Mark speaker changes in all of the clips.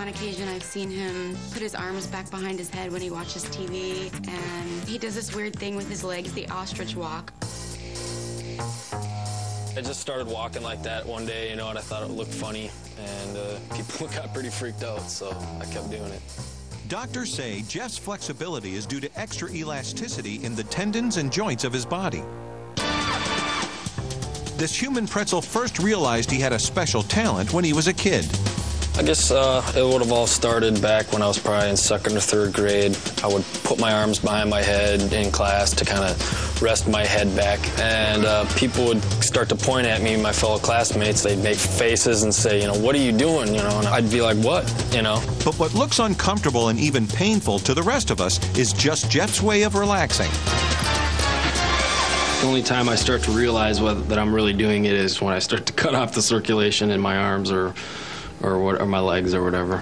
Speaker 1: On occasion, I've seen him put his arms back behind his head when he watches TV, and he does this weird thing with his legs, the ostrich walk.
Speaker 2: I just started walking like that one day, you know, and I thought it looked funny, and people got pretty freaked out, so I kept doing it.
Speaker 3: Doctors say Jeff's flexibility is due to extra elasticity in the tendons and joints of his body. This human pretzel first realized he had a special talent when he was a kid.
Speaker 2: I guess it would have all started back when I was probably in 2nd or 3rd grade. I would put my arms behind my head in class to kind of rest my head back. And people would start to point at me, my fellow classmates. They'd make faces and say, you know, what are you doing? You know, and I'd be like, what? You know?
Speaker 3: But what looks uncomfortable and even painful to the rest of us is just Jeff's way of relaxing.
Speaker 2: The only time I start to realize that I'm really doing it is when I start to cut off the circulation in my arms or my legs or whatever.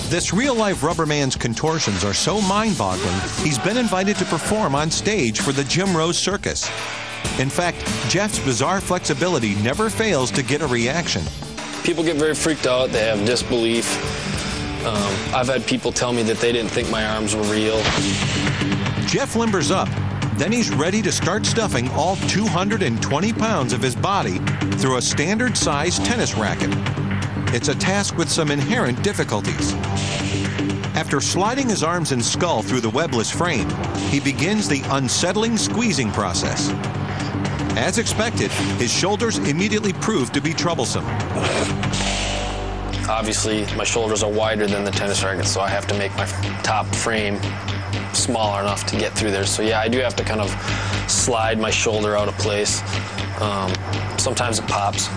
Speaker 3: This real-life rubber man's contortions are so mind-boggling, he's been invited to perform on stage for the Jim Rose Circus. In fact, Jeff's bizarre flexibility never fails to get a reaction.
Speaker 2: People get very freaked out. They have disbelief. I've had people tell me that they didn't think my arms were real.
Speaker 3: Jeff limbers up. Then he's ready to start stuffing all 220 pounds of his body through a standard-sized tennis racket. It's a task with some inherent difficulties. After sliding his arms and skull through the webless frame, he begins the unsettling squeezing process. As expected, his shoulders immediately prove to be troublesome.
Speaker 2: Obviously, my shoulders are wider than the tennis racket, so I have to make my top frame smaller enough to get through there. So yeah, I do have to kind of slide my shoulder out of place. Sometimes it pops.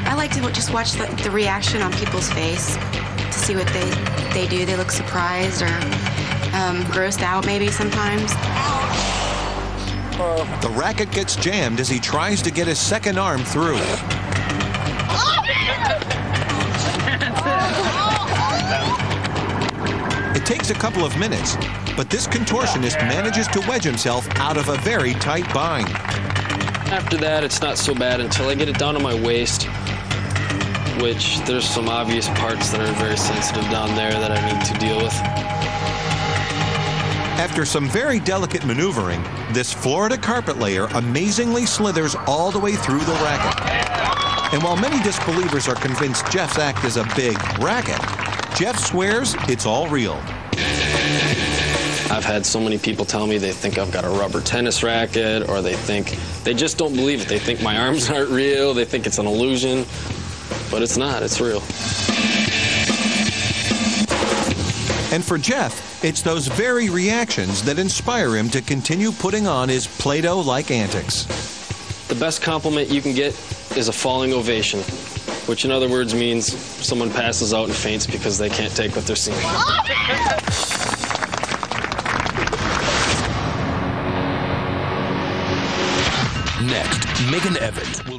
Speaker 1: I like to just watch the reaction on people's face to see what they do. They look surprised or grossed out maybe sometimes.
Speaker 3: The racket gets jammed as he tries to get his second arm through. It takes a couple of minutes, but this contortionist manages to wedge himself out of a very tight bind.
Speaker 2: After that, it's not so bad until I get it down to my waist, which there's some obvious parts that are very sensitive down there that I need to deal with.
Speaker 3: After some very delicate maneuvering, this Florida carpet layer amazingly slithers all the way through the racket. And while many disbelievers are convinced Jeff's act is a big racket, Jeff swears it's all real.
Speaker 2: I've had so many people tell me they think I've got a rubber tennis racket, or they just don't believe it. They think my arms aren't real, they think it's an illusion, but it's not, it's real.
Speaker 3: And for Jeff, it's those very reactions that inspire him to continue putting on his Play-Doh-like antics.
Speaker 2: The best compliment you can get is a falling ovation, which in other words means someone passes out and faints because they can't take what they're seeing.
Speaker 4: Next, Megan Evans will